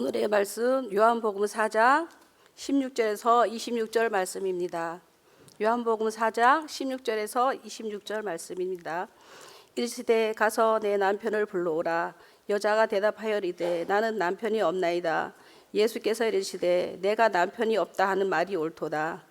오늘의 말씀 요한복음 4장 16절에서 26절 말씀입니다. 요한복음 4장 16절에서 26절 말씀입니다. 일시되 가서 내 남편을 불러오라. 여자가 대답하여리되 나는 남편이 없나이다. 예수께서 이르시되 내가 남편이 없다 하는 말이 옳도다.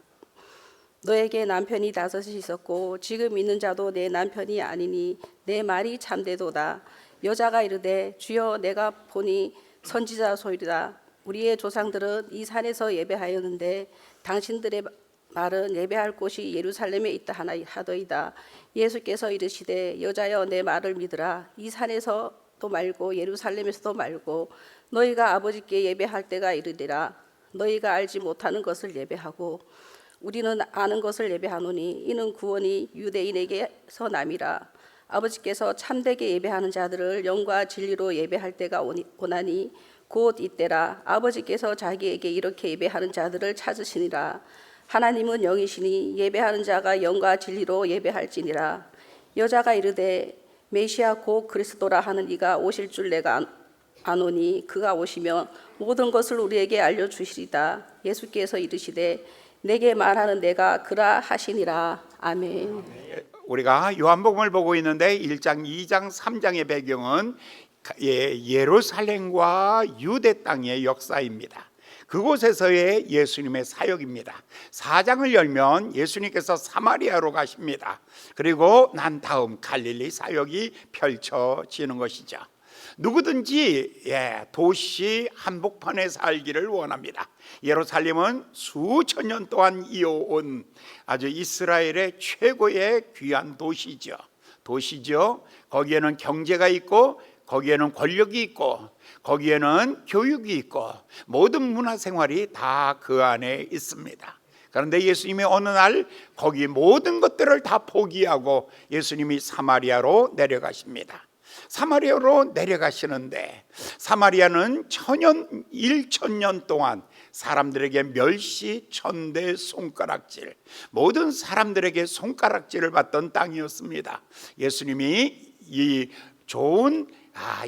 너에게 남편이 5이 있었고 지금 있는 자도 내 남편이 아니니 내 말이 참되도다. 여자가 이르되 주여 내가 보니 선지자 소리다. 우리의 조상들은 이 산에서 예배하였는데 당신들의 말은 예배할 곳이 예루살렘에 있다 하더이다. 예수께서 이르시되 여자여 내 말을 믿으라. 이 산에서도 말고 예루살렘에서도 말고 너희가 아버지께 예배할 때가 이르리라. 너희가 알지 못하는 것을 예배하고 우리는 아는 것을 예배하노니 이는 구원이 유대인에게서 남이라. 아버지께서 참되게 예배하는 자들을 영과 진리로 예배할 때가 오나니 곧 이때라. 아버지께서 자기에게 이렇게 예배하는 자들을 찾으시니라. 하나님은 영이시니 예배하는 자가 영과 진리로 예배할지니라. 여자가 이르되 메시아 곧 그리스도라 하는 이가 오실 줄 내가 아노니 그가 오시면 모든 것을 우리에게 알려주시리다. 예수께서 이르시되 내게 말하는 내가 그라 하시니라. 아멘. 우리가 요한복음을 보고 있는데 1장, 2장, 3장의 배경은 예루살렘과 유대 땅의 역사입니다. 그곳에서의 예수님의 사역입니다. 4장을 열면 예수님께서 사마리아로 가십니다. 그리고 난 다음 갈릴리 사역이 펼쳐지는 것이죠. 누구든지 도시 한복판에 살기를 원합니다. 예루살렘은 수천 년 동안 이어온 아주 이스라엘의 최고의 귀한 도시죠. 거기에는 경제가 있고 거기에는 권력이 있고 거기에는 교육이 있고 모든 문화생활이 다 그 안에 있습니다. 그런데 예수님이 어느 날 거기 모든 것들을 다 포기하고 예수님이 사마리아로 내려가십니다. 사마리아로 내려가시는데 사마리아는 1000년 동안 사람들에게 멸시, 천대, 손가락질, 모든 사람들에게 손가락질을 받던 땅이었습니다. 예수님이 이 좋은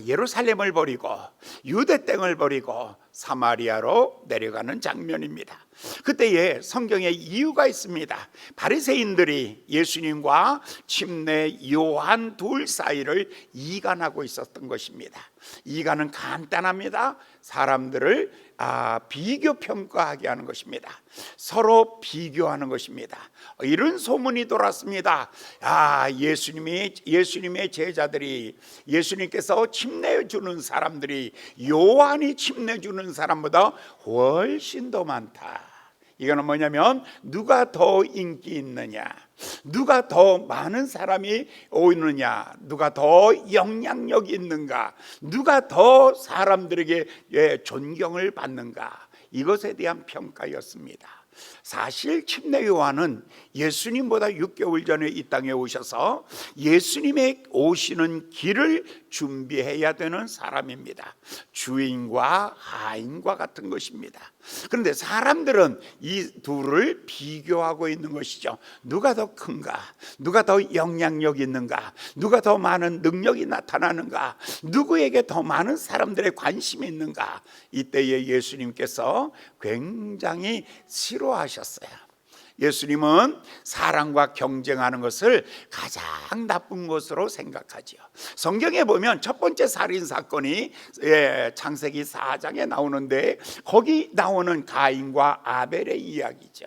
예루살렘을 버리고 유대 땅을 버리고 사마리아로 내려가는 장면입니다. 그때에 성경에 이유가 있습니다. 바리새인들이 예수님과 침례 요한 둘 사이를 이간하고 있었던 것입니다. 이간은 간단합니다. 사람들을 비교 평가하게 하는 것입니다. 서로 비교하는 것입니다. 이런 소문이 돌았습니다. 예수님의 제자들이, 예수님께서 침례 주는 사람들이 요한이 침례 주는 사람보다 훨씬 더 많다. 이거는 뭐냐면 누가 더 인기 있느냐, 누가 더 많은 사람이 오느냐, 누가 더 영향력이 있는가, 누가 더 사람들에게 존경을 받는가, 이것에 대한 평가였습니다. 사실 침례 요한은 예수님보다 6개월 전에 이 땅에 오셔서 예수님의 오시는 길을 준비해야 되는 사람입니다. 주인과 하인과 같은 것입니다. 그런데 사람들은 이 둘을 비교하고 있는 것이죠. 누가 더 큰가? 누가 더 영향력 있는가? 누가 더 많은 능력이 나타나는가? 누구에게 더 많은 사람들의 관심이 있는가? 이때에 예수님께서 굉장히 싫어하셨어요. 예수님은 사람과 경쟁하는 것을 가장 나쁜 것으로 생각하죠. 성경에 보면 첫 번째 살인 사건이 창세기 4장에 나오는데 거기 나오는 가인과 아벨의 이야기죠.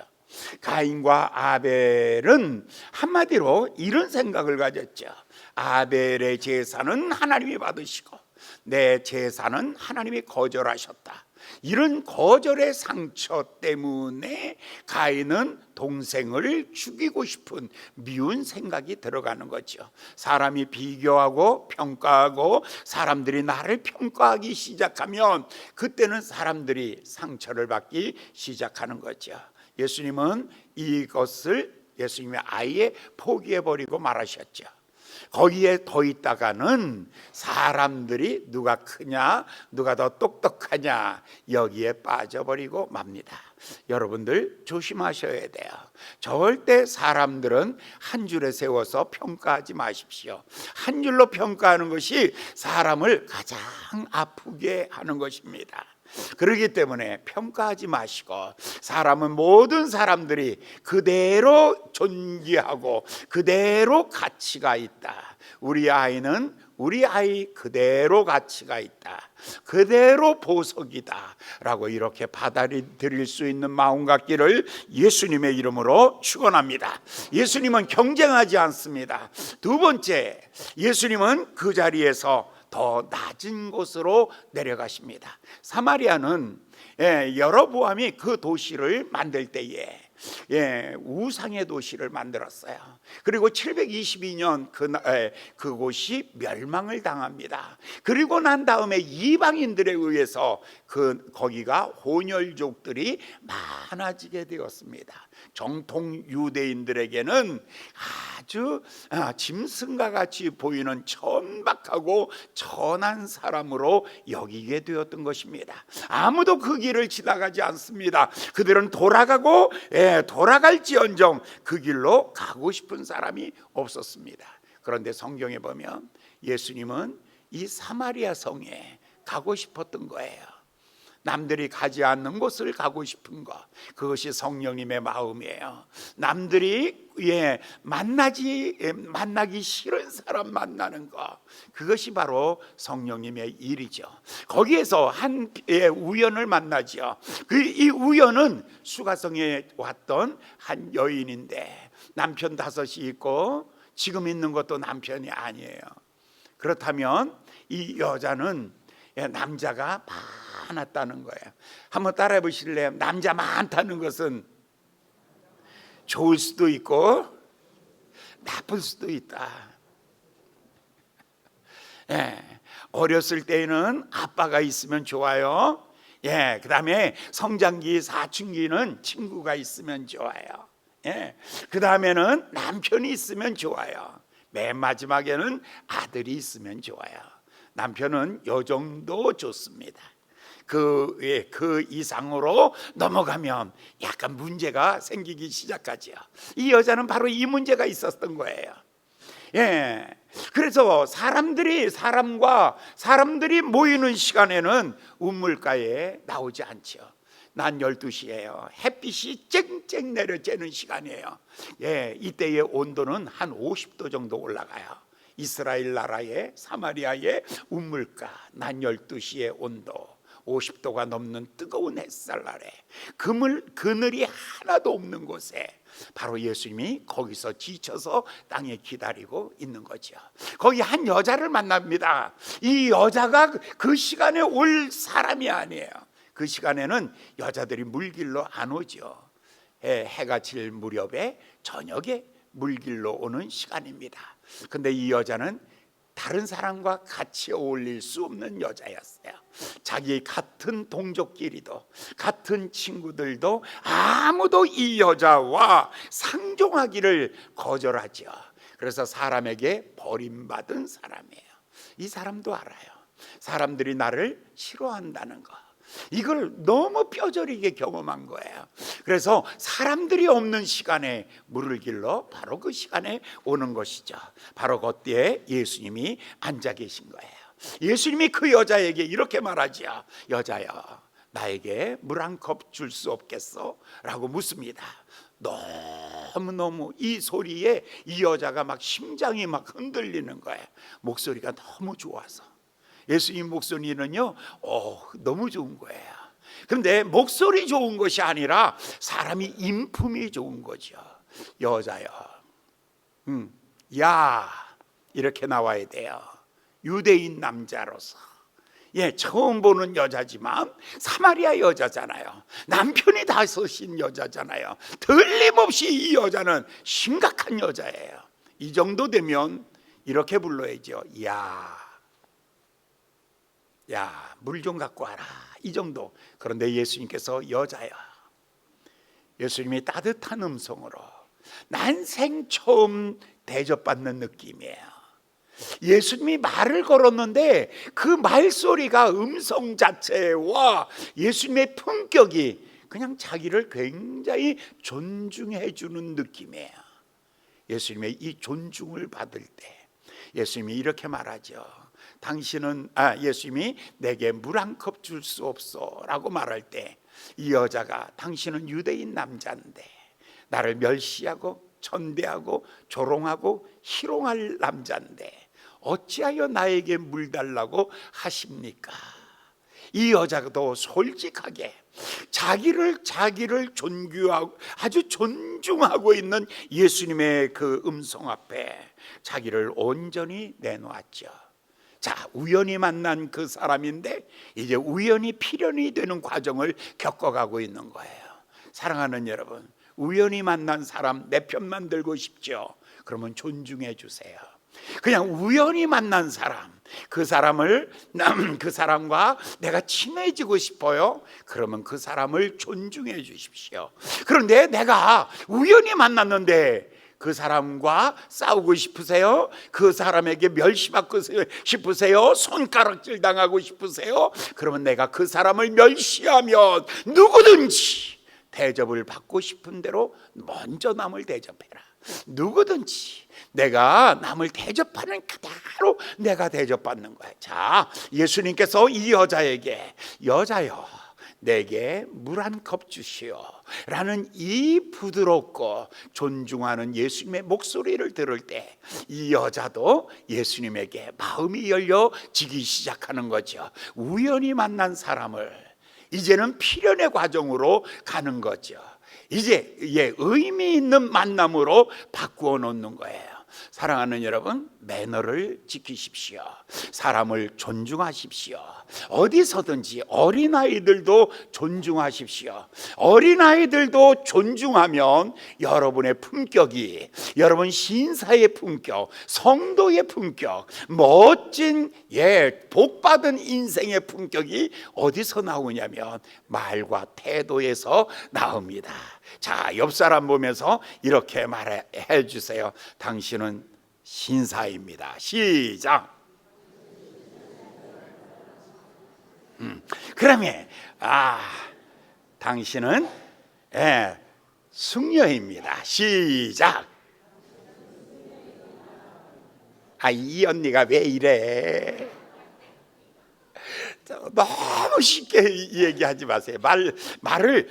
가인과 아벨은 한마디로 이런 생각을 가졌죠. 아벨의 제사는 하나님이 받으시고 내 제사는 하나님이 거절하셨다. 이런 거절의 상처 때문에 가인은 동생을 죽이고 싶은 미운 생각이 들어가는 거죠. 사람이 비교하고 평가하고 사람들이 나를 평가하기 시작하면 그때는 사람들이 상처를 받기 시작하는 거죠. 예수님은 이것을 예수님이 아예 포기해버리고 말하셨죠. 거기에 더 있다가는 사람들이 누가 크냐, 누가 더 똑똑하냐, 여기에 빠져버리고 맙니다. 여러분들 조심하셔야 돼요. 절대 사람들은 한 줄에 세워서 평가하지 마십시오. 한 줄로 평가하는 것이 사람을 가장 아프게 하는 것입니다. 그렇기 때문에 평가하지 마시고, 사람은 모든 사람들이 그대로 존귀하고 그대로 가치가 있다. 우리 아이는 우리 아이 그대로 가치가 있다, 그대로 보석이다 라고 이렇게 받아들일 수 있는 마음 갖기를 예수님의 이름으로 축원합니다. 예수님은 경쟁하지 않습니다. 두 번째, 예수님은 그 자리에서 더 낮은 곳으로 내려가십니다. 사마리아는 여로보암이 그 도시를 만들 때에 우상의 도시를 만들었어요. 그리고 722년 그곳이 멸망을 당합니다. 그리고 난 다음에 이방인들에 의해서 거기가 혼혈족들이 많아지게 되었습니다. 정통 유대인들에게는 아주 짐승과 같이 보이는 천박하고 천한 사람으로 여기게 되었던 것입니다. 아무도 그 길을 지나가지 않습니다. 그들은 돌아갈지언정 그 길로 가고 싶은 사람이 없었습니다. 그런데 성경에 보면 예수님은 이 사마리아 성에 가고 싶었던 거예요. 남들이 가지 않는 곳을 가고 싶은 것, 그것이 성령님의 마음이에요. 남들이 만나기 싫은 사람 만나는 것, 그것이 바로 성령님의 일이죠. 거기에서 한 우연을 만나죠. 이 우연은 수가성에 왔던 한 여인인데 남편 5이 있고 지금 있는 것도 남편이 아니에요. 그렇다면 이 여자는 남자가 많았다는 거예요. 한번 따라해 보실래요? 남자 많다는 것은 좋을 수도 있고 나쁠 수도 있다. 어렸을 때에는 아빠가 있으면 좋아요. 그 다음에 성장기, 사춘기는 친구가 있으면 좋아요. 그 다음에는 남편이 있으면 좋아요. 맨 마지막에는 아들이 있으면 좋아요. 남편은 요 정도 좋습니다. 그 이상으로 넘어가면 약간 문제가 생기기 시작하죠. 이 여자는 바로 이 문제가 있었던 거예요. 그래서 사람들이 모이는 시간에는 우물가에 나오지 않죠. 낮 12시예요. 햇빛이 쨍쨍 내려쬐는 시간이에요. 이때의 온도는 한 50도 정도 올라가요. 이스라엘 나라의 사마리아의 우물가, 낮 12시의 온도 50도가 넘는 뜨거운 햇살 아래 그늘이 하나도 없는 곳에 바로 예수님이 거기서 지쳐서 땅에 기다리고 있는 거죠. 거기 한 여자를 만납니다. 이 여자가 그 시간에 올 사람이 아니에요. 그 시간에는 여자들이 물길로 안 오죠. 해가 질 무렵에 저녁에 물길로 오는 시간입니다. 근데 이 여자는 다른 사람과 같이 어울릴 수 없는 여자였어요. 자기 같은 동족끼리도, 같은 친구들도 아무도 이 여자와 상종하기를 거절하죠. 그래서 사람에게 버림받은 사람이에요. 이 사람도 알아요. 사람들이 나를 싫어한다는 거, 이걸 너무 뼈저리게 경험한 거예요. 그래서 사람들이 없는 시간에 물을 길러 바로 그 시간에 오는 것이죠. 바로 그때에 예수님이 앉아 계신 거예요. 예수님이 그 여자에게 이렇게 말하죠. 여자여, 나에게 물 한 컵 줄 수 없겠어? 라고 묻습니다. 너무너무 이 소리에 이 여자가 막 심장이 막 흔들리는 거예요. 목소리가 너무 좋아서. 예수님 목소리는요, 너무 좋은 거예요. 그런데 목소리 좋은 것이 아니라 사람이 인품이 좋은 거죠. 여자여, 야, 이렇게 나와야 돼요. 유대인 남자로서. 처음 보는 여자지만 사마리아 여자잖아요. 남편이 5인 여자잖아요. 틀림없이 이 여자는 심각한 여자예요. 이 정도 되면 이렇게 불러야죠. 야, 물 좀 갖고 와라. 이 정도. 그런데 예수님께서 여자야, 예수님이 따뜻한 음성으로 난생 처음 대접받는 느낌이에요. 예수님이 말을 걸었는데 그 말소리가, 음성 자체와 예수님의 품격이 그냥 자기를 굉장히 존중해 주는 느낌이에요. 예수님의 이 존중을 받을 때 예수님이 이렇게 말하죠. 당신은 예수님이 내게 물 한 컵 줄 수 없소라고 말할 때 이 여자가 당신은 유대인 남자인데 나를 멸시하고 천대하고 조롱하고 희롱할 남자인데 어찌하여 나에게 물 달라고 하십니까? 이 여자도 솔직하게 자기를 존귀하고 아주 존중하고 있는 예수님의 그 음성 앞에 자기를 온전히 내놓았죠. 자, 우연히 만난 그 사람인데 이제 우연히 필연이 되는 과정을 겪어가고 있는 거예요. 사랑하는 여러분, 우연히 만난 사람 내 편만 들고 싶죠? 그러면 존중해 주세요. 그냥 우연히 만난 사람, 그 사람과 내가 친해지고 싶어요. 그러면 그 사람을 존중해 주십시오. 그런데 내가 우연히 만났는데 그 사람과 싸우고 싶으세요? 그 사람에게 멸시받고 싶으세요? 손가락질 당하고 싶으세요? 그러면 내가 그 사람을 멸시하면 누구든지 대접을 받고 싶은 대로 먼저 남을 대접해라. 누구든지 내가 남을 대접하는 그대로 내가 대접받는 거야. 자, 예수님께서 이 여자에게 여자여 내게 물 한 컵 주시오 라는 이 부드럽고 존중하는 예수님의 목소리를 들을 때 이 여자도 예수님에게 마음이 열려지기 시작하는 거죠. 우연히 만난 사람을 이제는 필연의 과정으로 가는 거죠. 이제 의미 있는 만남으로 바꾸어 놓는 거예요. 사랑하는 여러분, 매너를 지키십시오. 사람을 존중하십시오. 어디서든지 어린아이들도 존중하십시오. 어린아이들도 존중하면 여러분의 품격이, 여러분 신사의 품격, 성도의 품격, 멋진 복받은 인생의 품격이 어디서 나오냐면 말과 태도에서 나옵니다. 자, 옆 사람 보면서 이렇게 말해 주세요. 당신은 신사입니다. 시작. 그러면 당신은 숙녀입니다. 시작. 이 언니가 왜 이래? 너무 쉽게 얘기하지 마세요. 말을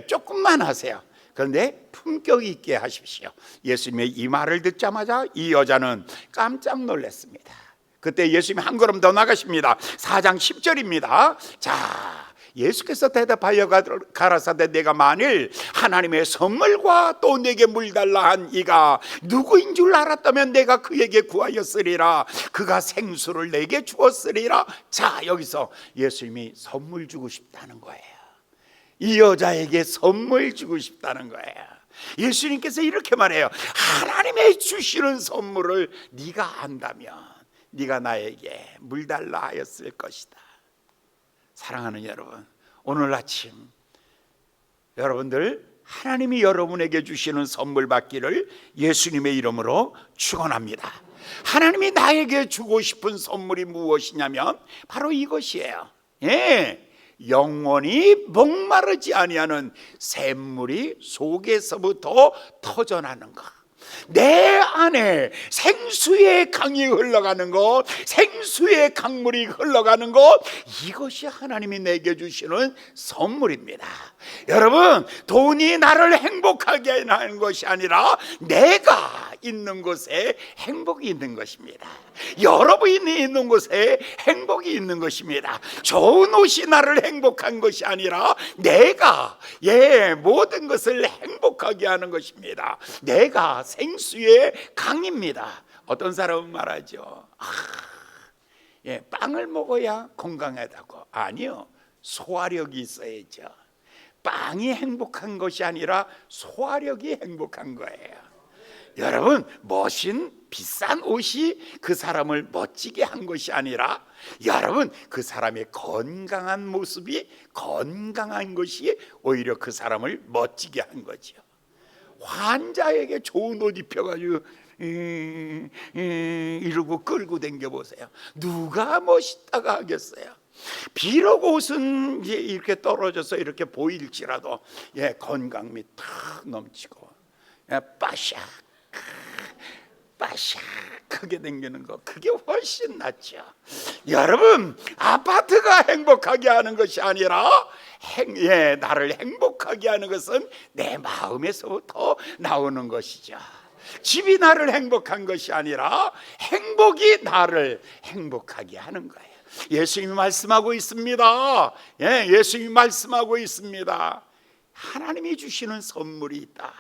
조금만 하세요. 그런데 품격 있게 하십시오. 예수님의 이 말을 듣자마자 이 여자는 깜짝 놀랐습니다. 그때 예수님이 한 걸음 더 나가십니다. 4장 10절입니다. 자, 예수께서 대답하여 가라사대 내가 만일 하나님의 선물과 또 내게 물 달라 한 이가 누구인 줄 알았다면 내가 그에게 구하였으리라. 그가 생수를 내게 주었으리라. 자, 여기서 예수님이 선물 주고 싶다는 거예요. 이 여자에게 선물 주고 싶다는 거예요. 예수님께서 이렇게 말해요. 하나님의 주시는 선물을 네가 안다면 네가 나에게 물 달라 하였을 것이다. 사랑하는 여러분, 오늘 아침 여러분들 하나님이 여러분에게 주시는 선물 받기를 예수님의 이름으로 축원합니다. 하나님이 나에게 주고 싶은 선물이 무엇이냐면 바로 이것이에요. 영원히 목마르지 아니하는 샘물이 속에서부터 터져나는 것. 내 안에 생수의 강이 흘러가는 것, 생수의 강물이 흘러가는 것, 이것이 하나님이 내게 주시는 선물입니다. 여러분, 돈이 나를 행복하게 하는 것이 아니라 내가 있는 곳에 행복이 있는 것입니다. 여러분이 있는 곳에 행복이 있는 것입니다. 좋은 옷이 나를 행복한 것이 아니라 내가 모든 것을 행복하게 하는 것입니다. 내가 생수의 강입니다. 어떤 사람은 말하죠. 빵을 먹어야 건강하다고. 아니요, 소화력이 있어야죠. 빵이 행복한 것이 아니라 소화력이 행복한 거예요. 여러분, 멋진 비싼 옷이 그 사람을 멋지게 한 것이 아니라 여러분, 그 사람의 건강한 모습이 건강한 것이 오히려 그 사람을 멋지게 한 거죠. 환자에게 좋은 옷 입혀가지고 이러고 끌고 댕겨보세요. 누가 멋있다가 하겠어요? 비록 옷은 이렇게 떨어져서 이렇게 보일지라도 건강미 탁 넘치고 빠샥 빠샥하게 댕기는 거, 그게 훨씬 낫죠. 여러분, 아파트가 행복하게 하는 것이 아니라 나를 행복하게 하는 것은 내 마음에서부터 나오는 것이죠. 집이 나를 행복한 것이 아니라 행복이 나를 행복하게 하는 거예요. 예수님이 말씀하고 있습니다. 예수님이 말씀하고 있습니다. 하나님이 주시는 선물이 있다.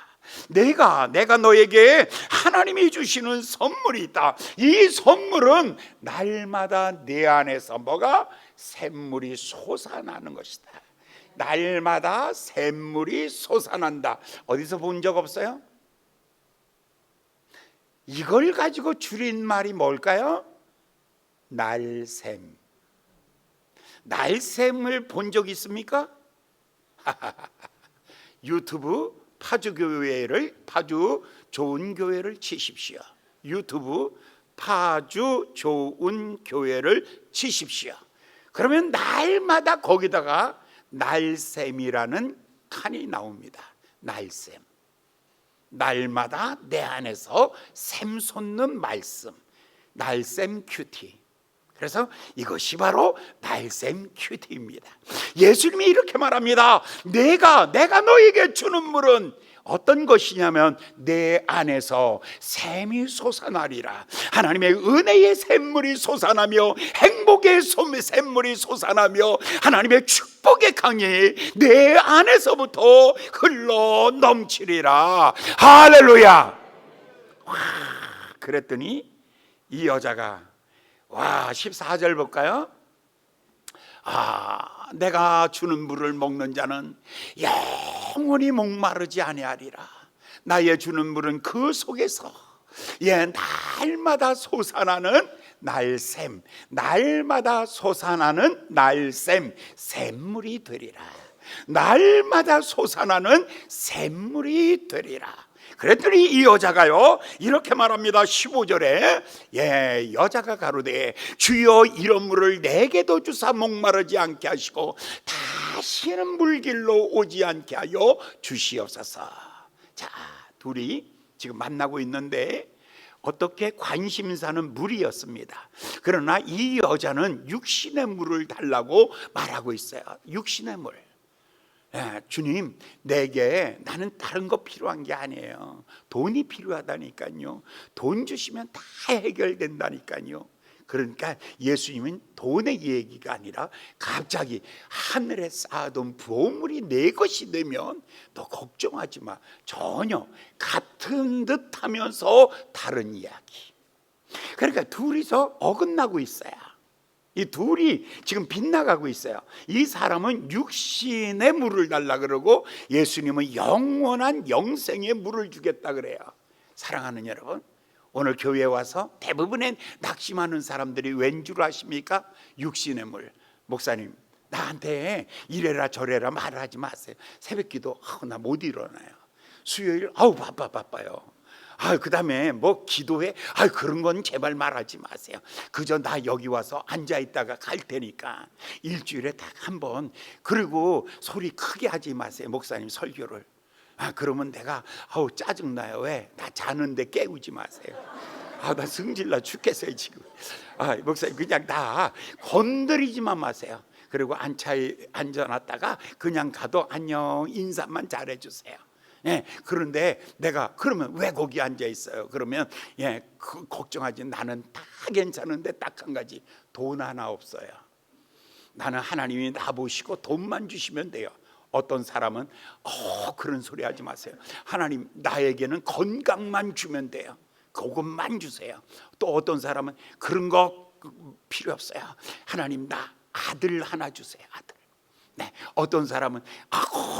내가 너에게 하나님이 주시는 선물이 있다. 이 선물은 날마다 내 안에서 뭐가? 샘물이 솟아나는 것이다. 날마다 샘물이 솟아난다. 어디서 본 적 없어요? 이걸 가지고 줄인 말이 뭘까요? 날샘. 날샘을 본 적 있습니까? 유튜브 파주 좋은 교회를 치십시오. 유튜브 파주 좋은 교회를 치십시오. 그러면 날마다 거기다가 날샘이라는 칸이 나옵니다. 날샘. 날마다 내 안에서 샘 솟는 말씀, 날샘 큐티. 그래서 이것이 바로 날샘 큐티입니다. 예수님이 이렇게 말합니다. 내가 너에게 주는 물은 어떤 것이냐면 내 안에서 샘이 솟아나리라. 하나님의 은혜의 샘물이 솟아나며 행복의 샘물이 솟아나며 하나님의 축복의 강이 내 안에서부터 흘러 넘치리라. 할렐루야. 그랬더니 이 여자가 14절 볼까요? 내가 주는 물을 먹는 자는 영원히 목마르지 아니하리라. 나의 주는 물은 그 속에서 날마다 솟아나는 날샘, 날마다 솟아나는 날샘, 샘물이 되리라. 날마다 솟아나는 샘물이 되리라. 그랬더니 이 여자가요 이렇게 말합니다. 15절에 여자가 가로되 주여 이런 물을 내게도 주사 목마르지 않게 하시고 다시는 물길로 오지 않게 하여 주시옵소서. 자, 둘이 지금 만나고 있는데 어떻게 관심사는 물이었습니다. 그러나 이 여자는 육신의 물을 달라고 말하고 있어요. 육신의 물. 주님, 내게 나는 다른 거 필요한 게 아니에요. 돈이 필요하다니까요. 돈 주시면 다 해결된다니까요. 그러니까 예수님은 돈의 얘기가 아니라 갑자기 하늘에 쌓아둔 보물이 내 것이 되면 너 걱정하지 마. 전혀 같은 듯 하면서 다른 이야기. 그러니까 둘이서 어긋나고 있어요. 이 둘이 지금 빗나가고 있어요. 이 사람은 육신의 물을 달라 그러고 예수님은 영원한 영생의 물을 주겠다 그래요. 사랑하는 여러분, 오늘 교회에 와서 대부분의 낙심하는 사람들이 왠 줄 아십니까? 육신의 물. 목사님, 나한테 이래라 저래라 말하지 마세요. 새벽기도 나 못 일어나요. 수요일 바빠요. 그 다음에 뭐 기도해? 그런 건 제발 말하지 마세요. 그저 나 여기 와서 앉아 있다가 갈 테니까 일주일에 딱 한 번. 그리고 소리 크게 하지 마세요. 목사님 설교를. 그러면 내가 짜증나요. 왜? 나 자는데 깨우지 마세요. 나 승질나 죽겠어요 지금. 목사님 그냥 나 건드리지만 마세요. 그리고 앉아놨다가 그냥 가도 안녕 인사만 잘해주세요. 그런데 내가 그러면 왜 거기 앉아 있어요? 그러면 걱정하지. 나는 다 괜찮은데 딱 한 가지, 돈 하나 없어요. 나는 하나님이 나 보시고 돈만 주시면 돼요. 어떤 사람은 그런 소리 하지 마세요. 하나님 나에게는 건강만 주면 돼요. 그것만 주세요. 또 어떤 사람은 그런 거 필요 없어요. 하나님 나 아들 하나 주세요. 아들. 어떤 사람은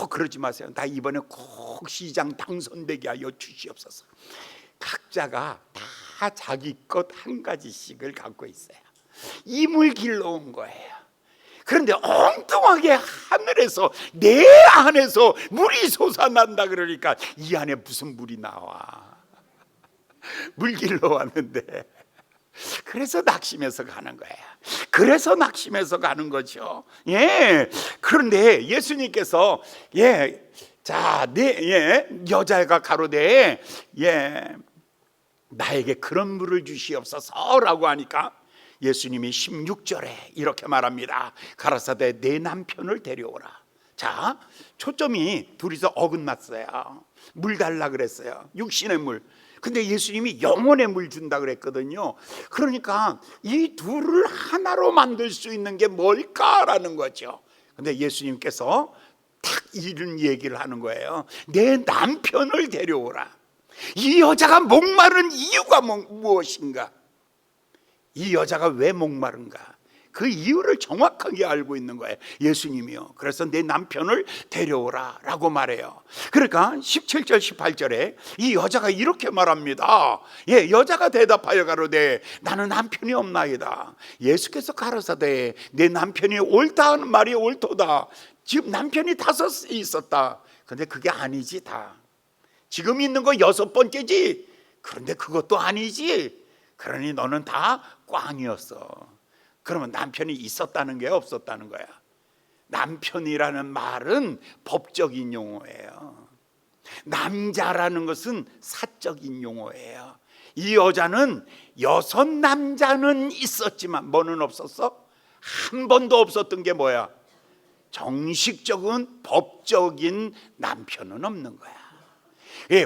그러지 마세요. 나 이번에 꼭 시장 당선되게 하여 주시옵소서. 각자가 다 자기 것 한 가지씩을 갖고 있어요. 이물 길러 온 거예요. 그런데 엉뚱하게 하늘에서 내 안에서 물이 솟아난다 그러니까 이 안에 무슨 물이 나와. 물 길러 왔는데. 그래서 낙심해서 가는 거예요. 그래서 낙심해서 가는 거죠. 그런데 예수님께서 여자가 가로되 나에게 그런 물을 주시옵소서라고 하니까 예수님이 16절에 이렇게 말합니다. 가라사대 내 남편을 데려오라. 자, 초점이 둘이서 어긋났어요. 물 달라 그랬어요. 육신의 물. 근데 예수님이 영혼의 물 준다 그랬거든요. 그러니까 이 둘을 하나로 만들 수 있는 게 뭘까라는 거죠. 근데 예수님께서 딱 이런 얘기를 하는 거예요. 내 남편을 데려오라. 이 여자가 목마른 이유가 무엇인가? 이 여자가 왜 목마른가? 그 이유를 정확하게 알고 있는 거예요, 예수님이요. 그래서 내 남편을 데려오라 라고 말해요. 그러니까 17절 18절에 이 여자가 이렇게 말합니다. 여자가 대답하여 가로되 나는 남편이 없나이다. 예수께서 가라사대 내 남편이 옳다 하는 말이 옳도다. 지금 남편이 5 있었다. 근데 그게 아니지. 다 지금 있는 거 6번째지. 그런데 그것도 아니지. 그러니 너는 다 꽝이었어. 그러면 남편이 있었다는 게 없었다는 거야. 남편이라는 말은 법적인 용어예요. 남자라는 것은 사적인 용어예요. 이 여자는 6 남자는 있었지만 뭐는 없었어? 한 번도 없었던 게 뭐야? 정식적인 법적인 남편은 없는 거야.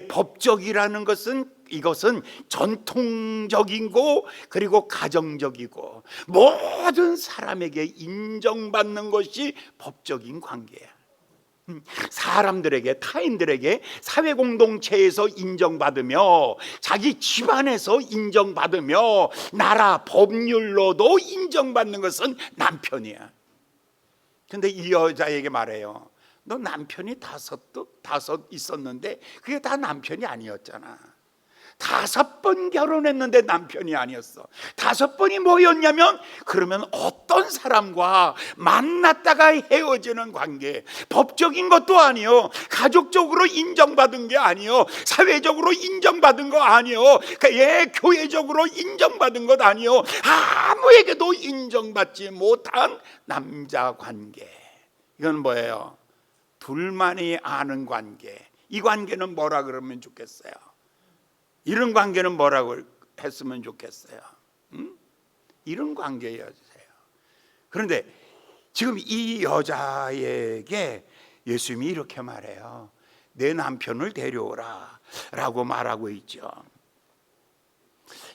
법적이라는 것은 이것은 전통적이고 그리고 가정적이고 모든 사람에게 인정받는 것이 법적인 관계야. 사람들에게, 타인들에게 사회 공동체에서 인정받으며 자기 집안에서 인정받으며 나라 법률로도 인정받는 것은 남편이야. 근데 이 여자에게 말해요. 너 남편이 5 있었는데 그게 다 남편이 아니었잖아. 5번 결혼했는데 남편이 아니었어. 5번이 뭐였냐면 그러면 어떤 사람과 만났다가 헤어지는 관계, 법적인 것도 아니요, 가족적으로 인정받은 게 아니요, 사회적으로 인정받은 거 아니요, 교회적으로 인정받은 것 아니요, 아무에게도 인정받지 못한 남자 관계. 이건 뭐예요? 둘만이 아는 관계. 이 관계는 뭐라 그러면 좋겠어요? 이런 관계는 뭐라고 했으면 좋겠어요? 이런 관계여주세요. 그런데 지금 이 여자에게 예수님이 이렇게 말해요. 내 남편을 데려오라 라고 말하고 있죠.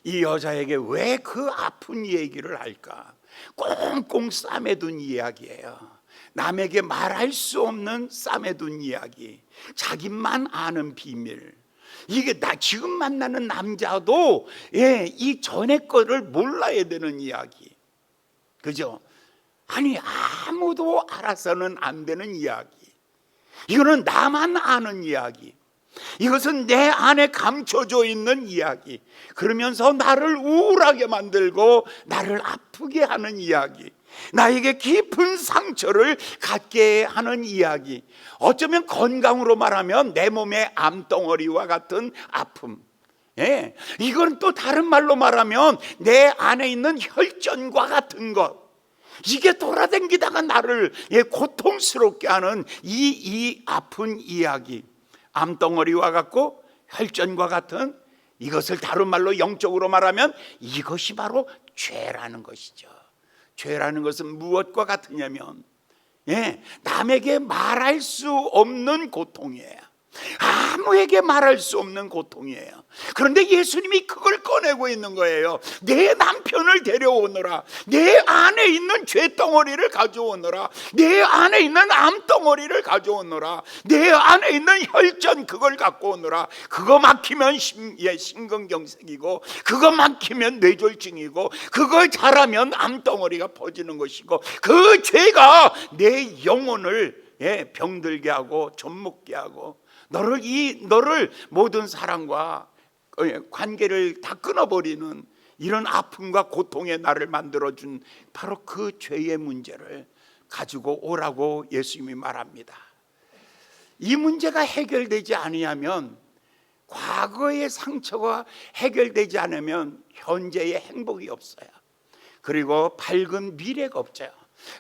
이 여자에게 왜 그 아픈 얘기를 할까? 꽁꽁 싸매둔 이야기예요. 남에게 말할 수 없는 싸매둔 이야기, 자기만 아는 비밀. 이게 나 지금 만나는 남자도 이 전에 거를 몰라야 되는 이야기, 그죠? 아니 아무도 알아서는 안 되는 이야기. 이거는 나만 아는 이야기. 이것은 내 안에 감춰져 있는 이야기. 그러면서 나를 우울하게 만들고 나를 아프게 하는 이야기, 나에게 깊은 상처를 갖게 하는 이야기. 어쩌면 건강으로 말하면 내 몸의 암덩어리와 같은 아픔. 이건 또 다른 말로 말하면 내 안에 있는 혈전과 같은 것. 이게 돌아다니다가 나를 고통스럽게 하는 이 아픈 이야기. 암덩어리와 같고 혈전과 같은 이것을 다른 말로 영적으로 말하면 이것이 바로 죄라는 것이죠. 죄라는 것은 무엇과 같으냐면 남에게 말할 수 없는 고통이에요. 아무에게 말할 수 없는 고통이에요. 그런데 예수님이 그걸 꺼내고 있는 거예요. 내 남편을 데려오너라. 내 안에 있는 죄덩어리를 가져오너라. 내 안에 있는 암덩어리를 가져오너라. 내 안에 있는 혈전 그걸 갖고 오너라. 그거 막히면 심근경색이고, 그거 막히면 뇌졸중이고, 그걸 잘하면 암덩어리가 퍼지는 것이고, 그 죄가 내 영혼을 병들게 하고 좀먹게 하고 너를 모든 사람과 관계를 다 끊어버리는 이런 아픔과 고통의 나를 만들어준 바로 그 죄의 문제를 가지고 오라고 예수님이 말합니다. 이 문제가 해결되지 아니하면, 과거의 상처가 해결되지 않으면 현재의 행복이 없어요. 그리고 밝은 미래가 없어요.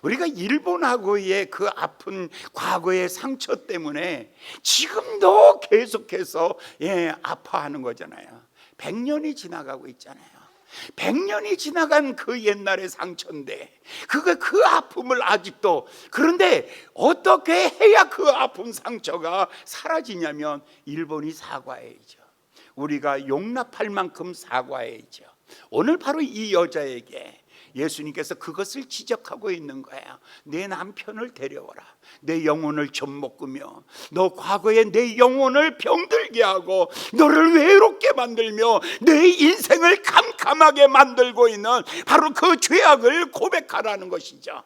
우리가 일본하고의 그 아픈 과거의 상처 때문에 지금도 계속해서 아파하는 거잖아요. 100년이 지나가고 있잖아요. 100년이 지나간 그 옛날의 상처인데 그 아픔을 아직도, 그런데 어떻게 해야 그 아픔 상처가 사라지냐면 일본이 사과해야죠. 우리가 용납할 만큼 사과해야죠. 오늘 바로 이 여자에게 예수님께서 그것을 지적하고 있는 거예요. 내 남편을 데려오라. 내 영혼을 젖먹으며 너 과거에 내 영혼을 병들게 하고 너를 외롭게 만들며 내 인생을 캄캄하게 만들고 있는 바로 그 죄악을 고백하라는 것이죠.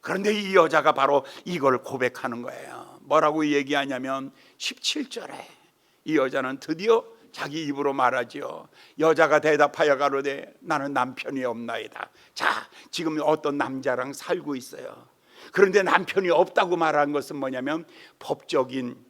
그런데 이 여자가 바로 이걸 고백하는 거예요. 뭐라고 얘기하냐면 17절에 이 여자는 드디어 자기 입으로 말하지요. 여자가 대답하여 가로되 나는 남편이 없나이다. 자, 지금 어떤 남자랑 살고 있어요. 그런데 남편이 없다고 말한 것은 뭐냐면 법적인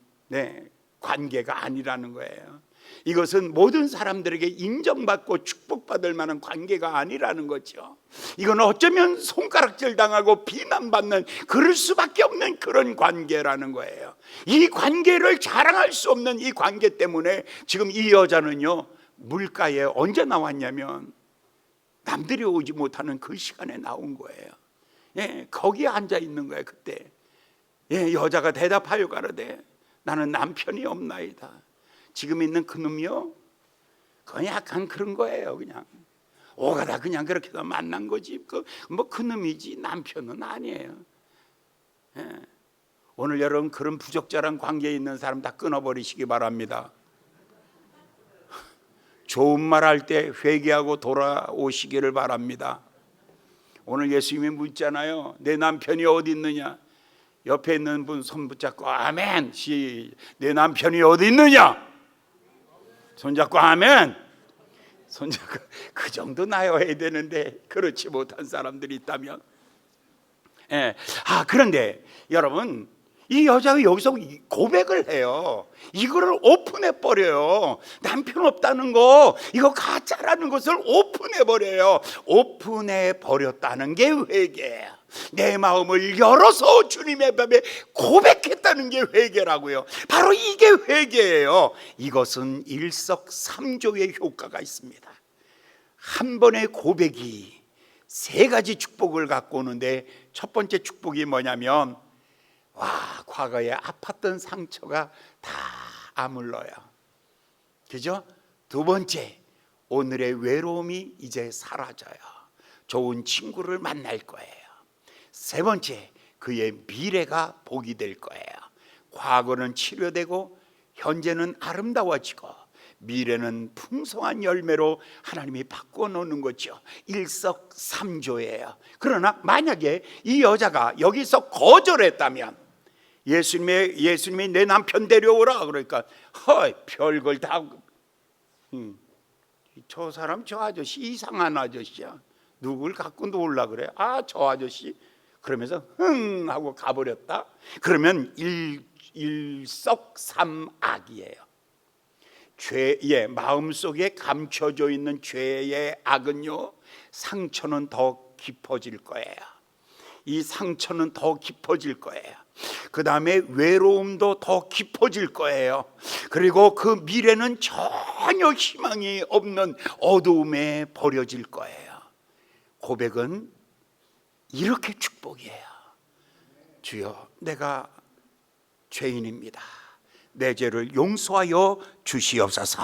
관계가 아니라는 거예요. 이것은 모든 사람들에게 인정받고 축복받을 만한 관계가 아니라는 거죠. 이건 어쩌면 손가락질 당하고 비난받는, 그럴 수밖에 없는 그런 관계라는 거예요. 이 관계를 자랑할 수 없는 이 관계 때문에 지금 이 여자는요, 물가에 언제 나왔냐면 남들이 오지 못하는 그 시간에 나온 거예요. 거기에 앉아 있는 거예요. 그때 여자가 대답하여 가로되 나는 남편이 없나이다. 지금 있는 그놈이요, 그건 약간 그런 거예요. 그냥 오가다 그냥 그렇게 만난 거지. 그놈이지 남편은 아니에요. 오늘 여러분 그런 부적절한 관계에 있는 사람 다 끊어버리시기 바랍니다. 좋은 말 할 때 회개하고 돌아오시기를 바랍니다. 오늘 예수님이 묻잖아요. 내 남편이 어디 있느냐? 옆에 있는 분 손 붙잡고 아멘. 내 남편이 어디 있느냐? 손잡고 아멘. 손잡고, 그 정도 나여야 되는데 그렇지 못한 사람들이 있다면. 그런데 여러분, 이 여자가 여기서 고백을 해요. 이거를 오픈해 버려요. 남편 없다는 거, 이거 가짜라는 것을 오픈해 버려요. 오픈해 버렸다는 게 회개예요. 내 마음을 열어서 주님의 앞에 고백했다는 게 회개라고요. 바로 이게 회개예요. 이것은 일석삼조의 효과가 있습니다. 한 번의 고백이 세 가지 축복을 갖고 오는데, 첫 번째 축복이 뭐냐면 과거에 아팠던 상처가 다 아물러요. 그죠? 두 번째, 오늘의 외로움이 이제 사라져요. 좋은 친구를 만날 거예요. 세 번째, 그의 미래가 복이 될 거예요. 과거는 치료되고 현재는 아름다워지고 미래는 풍성한 열매로 하나님이 바꿔 놓는 거죠. 일석삼조예요. 그러나 만약에 이 여자가 여기서 거절했다면, 예수님이 내 남편 데려오라 그러니까 별걸 다, 저 사람 저 아저씨 이상한 아저씨야. 누굴 갖고 놀라 그래? 저 아저씨. 그러면서 하고 가버렸다. 그러면 일석삼악이에요. 죄의 마음속에 감춰져 있는 죄의 악은요, 상처는 더 깊어질 거예요. 이 상처는 더 깊어질 거예요. 그 다음에 외로움도 더 깊어질 거예요. 그리고 그 미래는 전혀 희망이 없는 어두움에 버려질 거예요. 고백은 이렇게 축복이에요. 주여, 내가 죄인입니다. 내 죄를 용서하여 주시옵소서.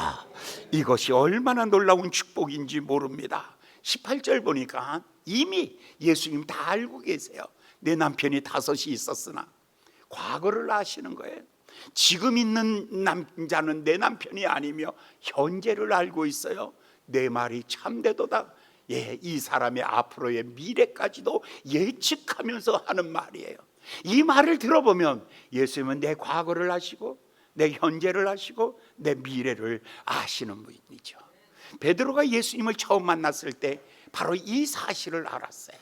이것이 얼마나 놀라운 축복인지 모릅니다. 18절 보니까 이미 예수님 다 알고 계세요. 내 남편이 5이 있었으나, 과거를 아시는 거예요. 지금 있는 남자는 내 남편이 아니며 현재를 알고 있어요. 내 말이 참되도다. 이 사람의 앞으로의 미래까지도 예측하면서 하는 말이에요. 이 말을 들어보면 예수님은 내 과거를 아시고 내 현재를 아시고 내 미래를 아시는 분이죠. 베드로가 예수님을 처음 만났을 때 바로 이 사실을 알았어요.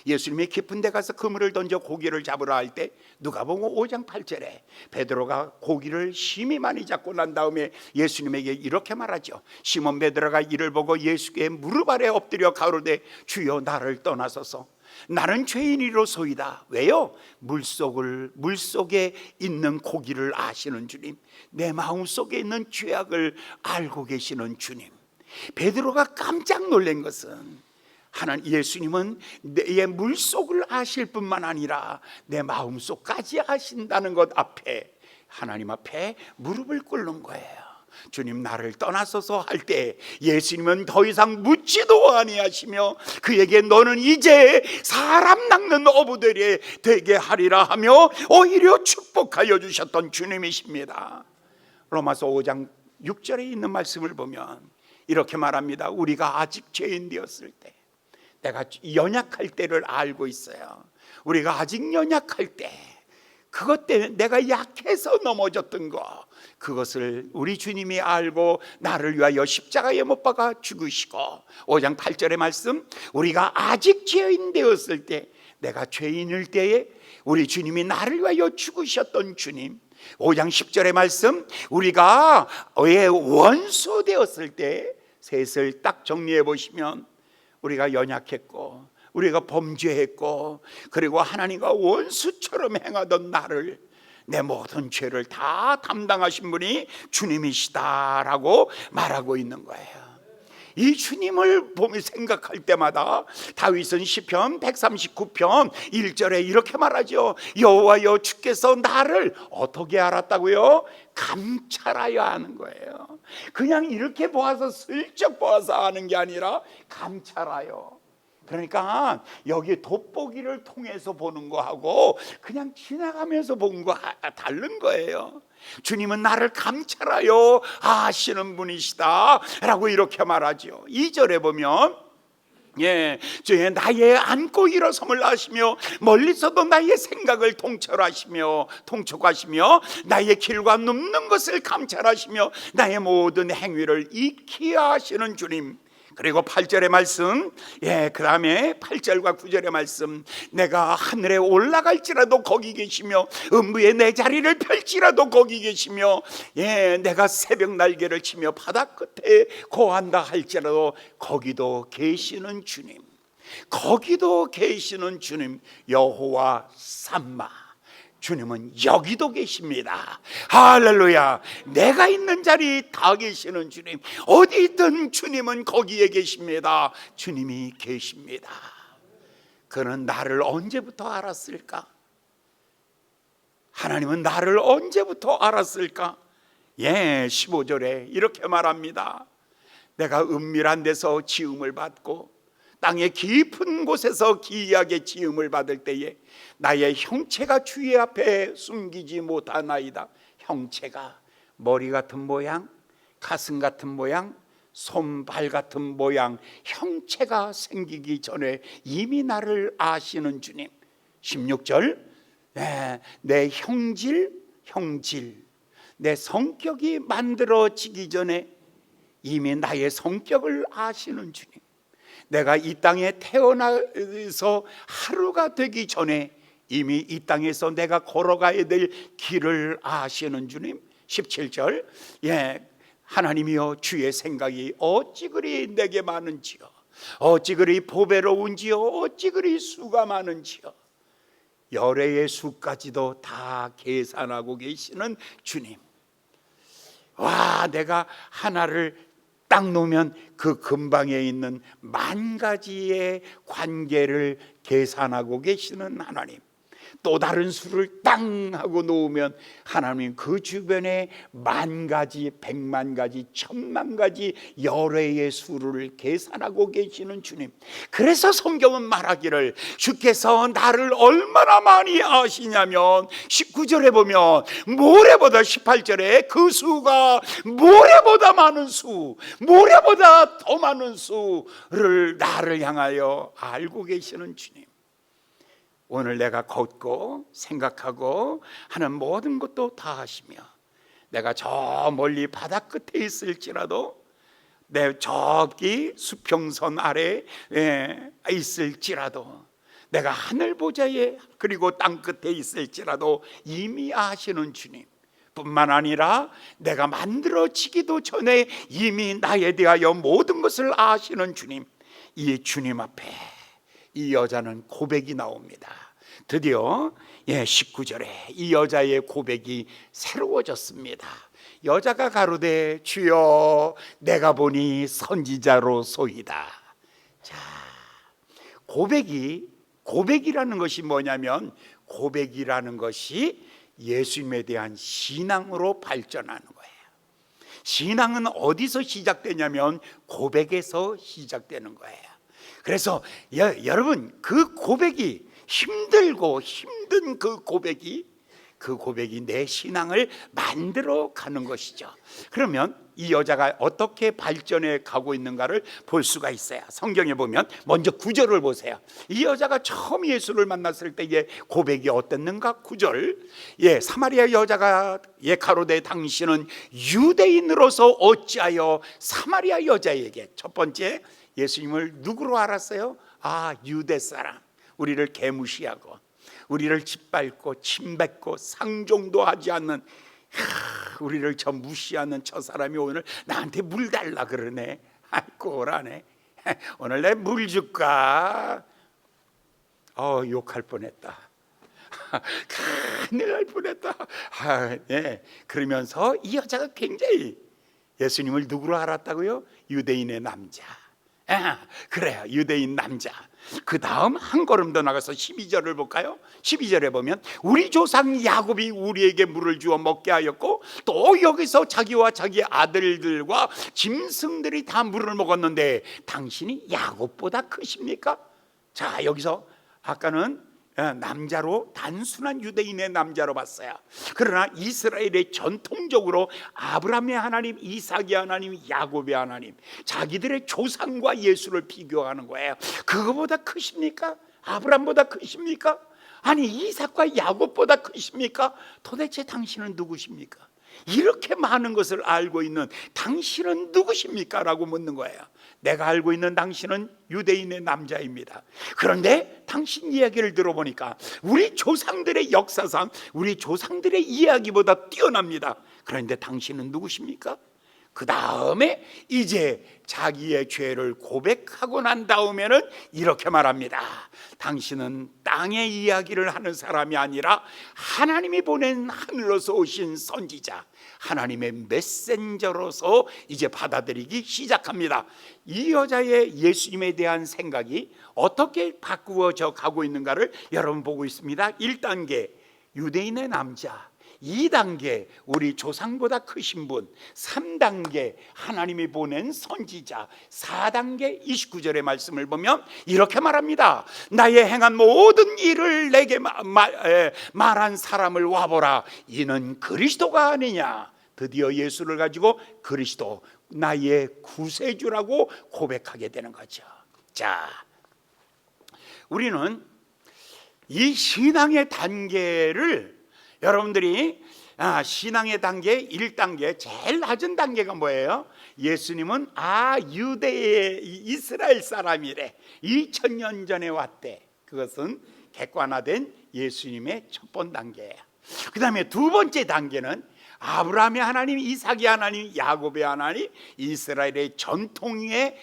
예수님이 깊은 데 가서 그물을 던져 고기를 잡으라 할 때 누가복음 5장 8절에 베드로가 고기를 심히 많이 잡고 난 다음에 예수님에게 이렇게 말하죠. 시몬 베드로가 이를 보고 예수께 무릎 아래 엎드려 가로되 주여 나를 떠나소서, 나는 죄인이로소이다. 왜요? 물속에 있는 고기를 아시는 주님, 내 마음속에 있는 죄악을 알고 계시는 주님, 베드로가 깜짝 놀란 것은 하나님 예수님은 내 물속을 아실 뿐만 아니라 내 마음속까지 아신다는 것 앞에 하나님 앞에 무릎을 꿇는 거예요. 주님 나를 떠나소서 할 때 예수님은 더 이상 묻지도 아니하시며 그에게 너는 이제 사람 낚는 어부들이 되게 하리라 하며 오히려 축복하여 주셨던 주님이십니다. 로마서 5장 6절에 있는 말씀을 보면 이렇게 말합니다. 우리가 아직 죄인 되었을 때, 내가 연약할 때를 알고 있어요. 우리가 아직 연약할 때, 그것 때문에 내가 약해서 넘어졌던 거, 그것을 우리 주님이 알고 나를 위하여 십자가에 못 박아 죽으시고, 5장 8절의 말씀, 우리가 아직 죄인 되었을 때, 내가 죄인일 때에 우리 주님이 나를 위하여 죽으셨던 주님. 5장 10절의 말씀, 우리가 왜 원수 되었을 때, 셋을 딱 정리해 보시면 우리가 연약했고 우리가 범죄했고 그리고 하나님과 원수처럼 행하던 나를, 내 모든 죄를 다 담당하신 분이 주님이시다라고 말하고 있는 거예요. 이 주님을 보며 생각할 때마다 다윗은 시편 139편 1절에 이렇게 말하죠. 여호와여 주께서 나를 어떻게 알았다고요? 감찰하여 하는 거예요. 그냥 이렇게 보아서 슬쩍 보아서 아는 게 아니라 감찰하여. 그러니까 여기 돋보기를 통해서 보는 거하고 그냥 지나가면서 본 거 다른 거예요. 주님은 나를 감찰하여 아시는 분이시다 라고 이렇게 말하죠. 2절에 보면 나의 안고 일어섬을 아시며 멀리서도 나의 생각을 통찰하시며 나의 길과 눕는 것을 감찰하시며 나의 모든 행위를 익히 아시는 주님. 그리고 8절의 말씀, 그 다음에 8절과 9절의 말씀, 내가 하늘에 올라갈지라도 거기 계시며 음부에 내 자리를 펼지라도 거기 계시며 내가 새벽 날개를 치며 바다 끝에 거한다 할지라도 거기도 계시는 주님, 거기도 계시는 주님, 여호와 삼마. 주님은 여기도 계십니다. 할렐루야. 내가 있는 자리 다 계시는 주님, 어디 있든 주님은 거기에 계십니다. 주님이 계십니다. 그는 나를 언제부터 알았을까? 하나님은 나를 언제부터 알았을까? 15절에 이렇게 말합니다. 내가 은밀한 데서 지음을 받고 땅의 깊은 곳에서 기이하게 지음을 받을 때에 나의 형체가 주의 앞에 숨기지 못하나이다. 형체가 머리 같은 모양, 가슴 같은 모양, 손발 같은 모양, 형체가 생기기 전에 이미 나를 아시는 주님. 16절, 내 형질, 내 성격이 만들어지기 전에 이미 나의 성격을 아시는 주님. 내가 이 땅에 태어나서 하루가 되기 전에 이미 이 땅에서 내가 걸어가야 될 길을 아시는 주님. 17절, 하나님이여 주의 생각이 어찌 그리 내게 많은지요, 어찌 그리 보배로운지요, 어찌 그리 수가 많은지요. 열애의 수까지도 다 계산하고 계시는 주님. 와, 내가 하나를 딱 놓으면 그 근방에 있는 만 가지의 관계를 계산하고 계시는 하나님. 또 다른 수를 땅 하고 놓으면 하나님 그 주변에 만 가지, 백만 가지, 천만 가지 열애의 수를 계산하고 계시는 주님. 그래서 성경은 말하기를 주께서 나를 얼마나 많이 아시냐면 19절에 보면 모래보다, 18절에 그 수가 모래보다 많은 수, 모래보다 더 많은 수를 나를 향하여 알고 계시는 주님. 오늘 내가 걷고 생각하고 하는 모든 것도 다 하시며, 내가 저 멀리 바다 끝에 있을지라도, 내 저기 수평선 아래 있을지라도, 내가 하늘 보좌에 그리고 땅 끝에 있을지라도 이미 아시는 주님. 뿐만 아니라 내가 만들어지기도 전에 이미 나에 대하여 모든 것을 아시는 주님. 이 주님 앞에 이 여자는 고백이 나옵니다. 드디어 19절에 이 여자의 고백이 새로워졌습니다. 여자가 가로되 주여 내가 보니 선지자로소이다. 자, 고백이라는 것이 뭐냐면, 고백이라는 것이 예수님에 대한 신앙으로 발전하는 거예요. 신앙은 어디서 시작되냐면 고백에서 시작되는 거예요. 그래서 여러분, 그 고백이 힘들고 힘든 그 고백이 내 신앙을 만들어 가는 것이죠. 그러면 이 여자가 어떻게 발전해 가고 있는가를 볼 수가 있어요. 성경에 보면 먼저 9절을 보세요. 이 여자가 처음 예수를 만났을 때의 고백이 어땠는가? 9절. 사마리아 여자가 가로되 당신은 유대인으로서 어찌하여 사마리아 여자에게, 첫 번째 예수님을 누구로 알았어요? 유대 사람, 우리를 개무시하고 우리를 짓밟고 침뱉고 상종도 하지 않는 우리를 저 무시하는 저 사람이 오늘 나한테 물 달라 그러네. 꼬라네. 오늘 내 물 줄까? 욕할 뻔했다. 큰일 날 뻔했다. 그러면서 이 여자가 굉장히 예수님을 누구로 알았다고요? 유대인의 남자. 그래요, 유대인 남자. 그 다음 한 걸음 더 나가서 12절을 볼까요? 12절에 보면 우리 조상 야곱이 우리에게 물을 주어 먹게 하였고, 또 여기서 자기와 자기 아들들과 짐승들이 다 물을 먹었는데 당신이 야곱보다 크십니까? 자, 여기서 아까는 남자로, 단순한 유대인의 남자로 봤어요. 그러나 이스라엘의 전통적으로 아브라함의 하나님, 이삭의 하나님, 야곱의 하나님, 자기들의 조상과 예수를 비교하는 거예요. 그거보다 크십니까? 아브라함보다 크십니까? 아니, 이삭과 야곱보다 크십니까? 도대체 당신은 누구십니까? 이렇게 많은 것을 알고 있는 당신은 누구십니까? 라고 묻는 거예요. 내가 알고 있는 당신은 유대인의 남자입니다. 그런데 당신 이야기를 들어보니까 우리 조상들의 역사상 우리 조상들의 이야기보다 뛰어납니다. 그런데 당신은 누구십니까? 그 다음에 이제 자기의 죄를 고백하고 난 다음에는 이렇게 말합니다. 당신은 땅의 이야기를 하는 사람이 아니라 하나님이 보낸 하늘로서 오신 선지자, 하나님의 메신저로서 이제 받아들이기 시작합니다. 이 여자의 예수님에 대한 생각이 어떻게 바꾸어져 가고 있는가를 여러분 보고 있습니다. 1단계 유대인의 남자, 2단계 우리 조상보다 크신 분, 3단계 하나님이 보낸 선지자, 4단계 29절의 말씀을 보면 이렇게 말합니다. 나의 행한 모든 일을 내게 말한 사람을 와보라. 이는 그리스도가 아니냐. 드디어 예수를 가지고 그리스도, 나의 구세주라고 고백하게 되는 거죠. 자, 우리는 이 신앙의 단계를, 여러분들이 신앙의 단계 1단계, 제일 낮은 단계가 뭐예요? 예수님은 유대의 이스라엘 사람이래, 2000년 전에 왔대. 그것은 객관화된 예수님의 첫 번 단계예요. 그 다음에 두 번째 단계는 아브라함의 하나님, 이삭의 하나님, 야곱의 하나님, 이스라엘의 전통의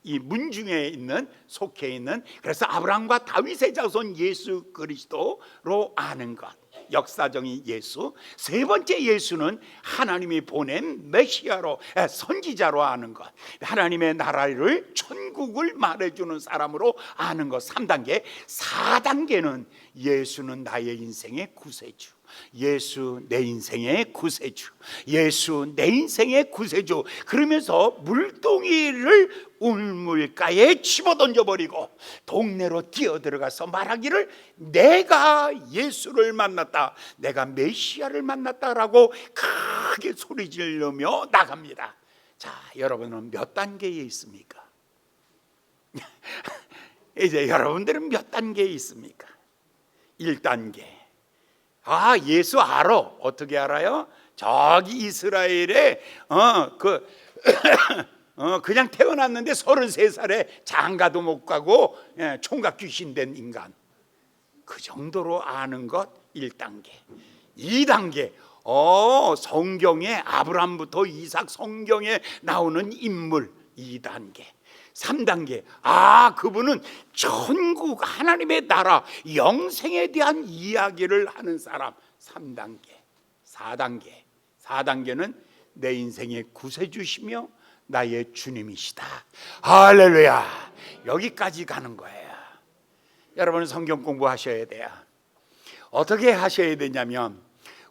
이 문중에 있는, 속해 있는, 그래서 아브라함과 다윗의 자손 예수 그리스도로 아는 것, 역사적인 예수. 세 번째 예수는 하나님이 보낸 메시아로, 선지자로 아는 것, 하나님의 나라를, 천국을 말해주는 사람으로 아는 것. 3단계. 4단계는 예수는 나의 인생의 구세주, 예수 내 인생의 구세주, 예수 내 인생의 구세주. 그러면서 물동이를 우물가에 집어던져버리고 동네로 뛰어들어가서 말하기를 내가 예수를 만났다, 내가 메시아를 만났다라고 크게 소리지르며 나갑니다. 자, 여러분은 몇 단계에 있습니까? 이제 여러분들은 몇 단계에 있습니까? 1단계. 예수 알아. 어떻게 알아요? 저기 이스라엘에 그냥 태어났는데 33살에 장가도 못 가고 총각 귀신 된 인간, 그 정도로 아는 것 1단계. 2단계. 성경에 아브라함부터 이삭, 성경에 나오는 인물 2단계. 3단계. 그분은 천국, 하나님의 나라, 영생에 대한 이야기를 하는 사람 3단계. 4단계. 4단계는 내 인생의 구세주시며 나의 주님이시다. 할렐루야. 여기까지 가는 거예요. 여러분 성경 공부하셔야 돼요. 어떻게 하셔야 되냐면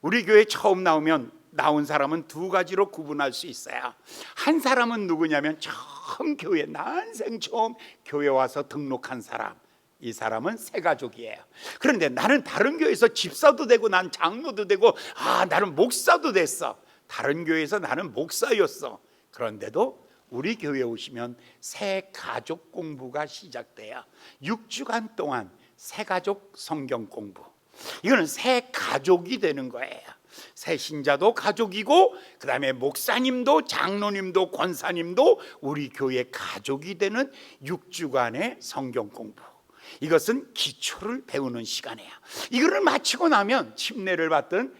우리 교회 처음 나온 사람은 두 가지로 구분할 수 있어요. 한 사람은 누구냐면 처음 교회 난생 처음 교회 와서 등록한 사람. 이 사람은 새 가족이에요. 그런데 나는 다른 교회에서 집사도 되고 난 장로도 되고 나는 목사도 됐어. 다른 교회에서 나는 목사였어. 그런데도 우리 교회에 오시면 새 가족 공부가 시작돼요. 6주간 동안 새 가족 성경 공부. 이거는 새 가족이 되는 거예요. 새 신자도 가족이고 그 다음에 목사님도 장로님도 권사님도 우리 교회 가족이 되는 6주간의 성경 공부. 이것은 기초를 배우는 시간이에요. 이거를 마치고 나면 침례를 받는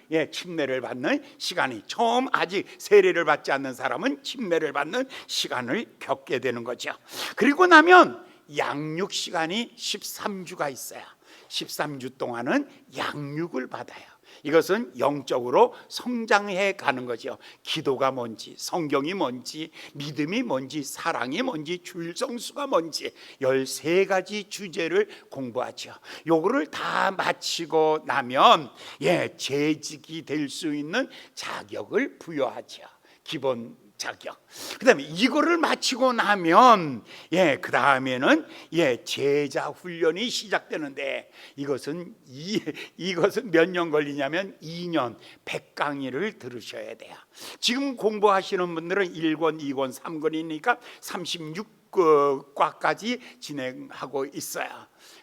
시간이, 처음 아직 세례를 받지 않는 사람은 침례를 받는 시간을 겪게 되는 거죠. 그리고 나면 양육 시간이 13주가 있어요. 13주 동안은 양육을 받아요. 이것은 영적으로 성장해 가는 거죠. 기도가 뭔지, 성경이 뭔지, 믿음이 뭔지, 사랑이 뭔지, 줄성수가 뭔지 13가지 주제를 공부하죠. 요거를 다 마치고 나면 재직이 될 수 있는 자격을 부여하죠. 기본 자격. 그다음에 이거를 마치고 나면 그 다음에는 제자 훈련이 시작되는데 이것은 몇 년 걸리냐면 2년 100강의를 들으셔야 돼요. 지금 공부하시는 분들은 1권, 2권, 3권이니까 36과까지 진행하고 있어요.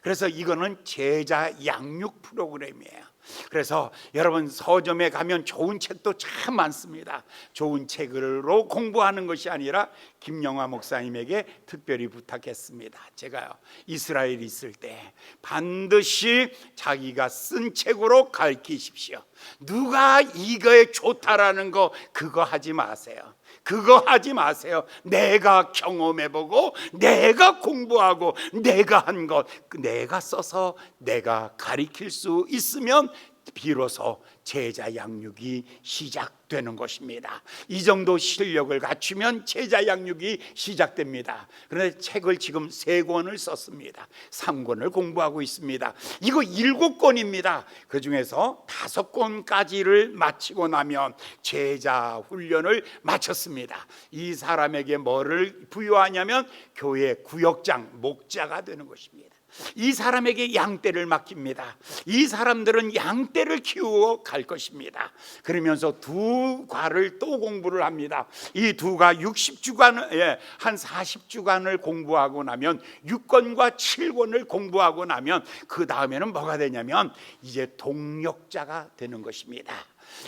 그래서 이거는 제자 양육 프로그램이에요. 그래서 여러분 서점에 가면 좋은 책도 참 많습니다. 좋은 책으로 공부하는 것이 아니라 김영화 목사님에게 특별히 부탁했습니다. 제가요 이스라엘 있을 때 반드시 자기가 쓴 책으로 가르치십시오. 누가 이거에 좋다라는 거 그거 하지 마세요. 그거 하지 마세요. 내가 경험해보고 내가 공부하고 내가 한 것 내가 써서 내가 가르칠 수 있으면 비로소 제자 양육이 시작되는 것입니다. 이 정도 실력을 갖추면 제자 양육이 시작됩니다. 그런데 책을 지금 3권을 썼습니다. 3권을 공부하고 있습니다. 이거 7권입니다. 그 중에서 5권까지를 마치고 나면 제자 훈련을 마쳤습니다. 이 사람에게 뭐를 부여하냐면 교회 구역장, 목자가 되는 것입니다. 이 사람에게 양떼를 맡깁니다. 이 사람들은 양떼를 키우고 갈 것입니다. 그러면서 2과를 또 공부를 합니다. 이 2과 60주간, 한 40주간을 공부하고 나면 6권과 7권을 공부하고 나면 그 다음에는 뭐가 되냐면 이제 동역자가 되는 것입니다.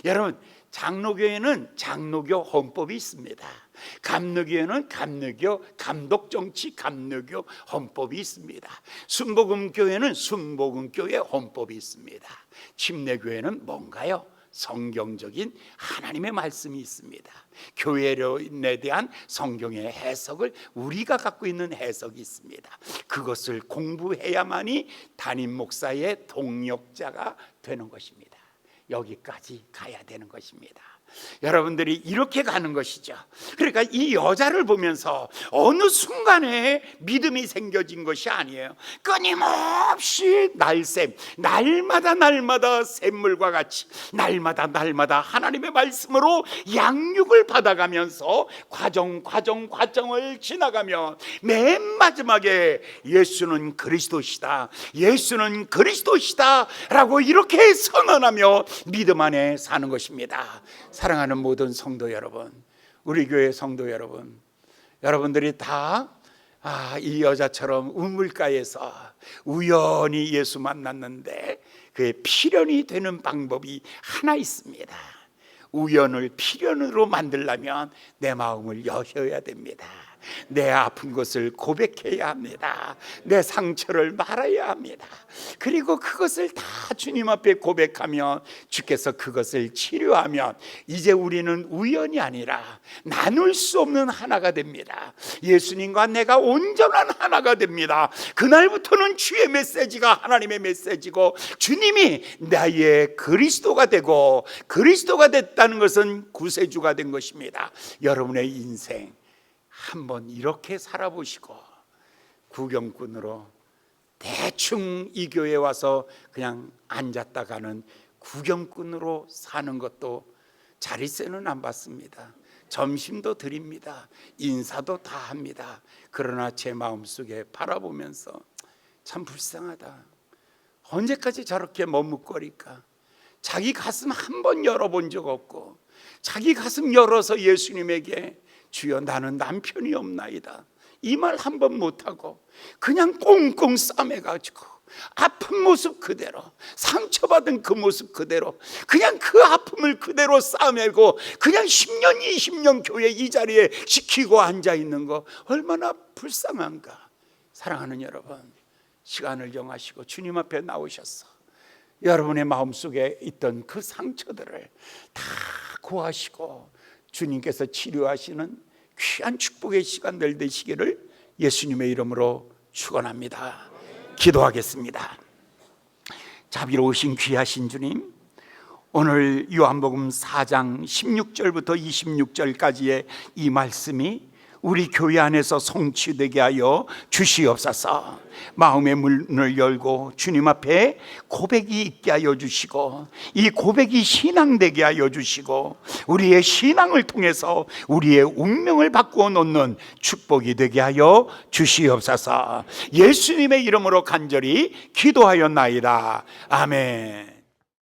여러분 장로교회는 장로교 헌법이 있습니다. 감리교회는 감리교 감독정치 감리교 헌법이 있습니다. 순복음교회는 순복음교회 헌법이 있습니다. 침례교회는 뭔가요? 성경적인 하나님의 말씀이 있습니다. 교회론에 대한 성경의 해석을 우리가 갖고 있는 해석이 있습니다. 그것을 공부해야만이 담임 목사의 동역자가 되는 것입니다. 여기까지 가야 되는 것입니다. 여러분들이 이렇게 가는 것이죠. 그러니까 이 여자를 보면서 어느 순간에 믿음이 생겨진 것이 아니에요. 끊임없이 날샘, 날마다 샘물과 같이 날마다 하나님의 말씀으로 양육을 받아가면서 과정을 지나가면 맨 마지막에 예수는 그리스도시다 라고 이렇게 선언하며 믿음 안에 사는 것입니다. 사랑하는 모든 성도 여러분, 우리 교회 성도 여러분, 여러분들이 다 이 여자처럼 우물가에서 우연히 예수 만났는데 그의 필연이 되는 방법이 하나 있습니다. 우연을 필연으로 만들려면 내 마음을 여셔야 됩니다. 내 아픈 것을 고백해야 합니다. 내 상처를 말아야 합니다. 그리고 그것을 다 주님 앞에 고백하면 주께서 그것을 치료하면 이제 우리는 우연이 아니라 나눌 수 없는 하나가 됩니다. 예수님과 내가 온전한 하나가 됩니다. 그날부터는 주의 메시지가 하나님의 메시지고 주님이 나의 그리스도가 되고 그리스도가 됐다는 것은 구세주가 된 것입니다. 여러분의 인생 한번 이렇게 살아보시고 구경꾼으로 대충 이 교회에 와서 그냥 앉았다 가는 구경꾼으로 사는 것도 자리세는 안 받습니다. 점심도 드립니다. 인사도 다 합니다. 그러나 제 마음속에 바라보면서 참 불쌍하다. 언제까지 저렇게 머뭇거릴까? 자기 가슴 한 번 열어본 적 없고 자기 가슴 열어서 예수님에게 주여 나는 남편이 없나이다 이 말 한 번 못하고 그냥 꽁꽁 싸매가지고 아픈 모습 그대로 상처받은 그 모습 그대로 그냥 그 아픔을 그대로 싸매고 그냥 10년 20년 교회 이 자리에 지키고 앉아있는 거 얼마나 불쌍한가. 사랑하는 여러분, 시간을 정하시고 주님 앞에 나오셔서 여러분의 마음속에 있던 그 상처들을 다 고하시고 주님께서 치료하시는 귀한 축복의 시간들 되시기를 예수님의 이름으로 축원합니다. 기도하겠습니다. 자비로우신 귀하신 주님, 오늘 요한복음 4장 16절부터 26절까지의 이 말씀이 우리 교회 안에서 성취되게 하여 주시옵소서. 마음의 문을 열고 주님 앞에 고백이 있게 하여 주시고 이 고백이 신앙되게 하여 주시고 우리의 신앙을 통해서 우리의 운명을 바꾸어 놓는 축복이 되게 하여 주시옵소서. 예수님의 이름으로 간절히 기도하였나이다. 아멘.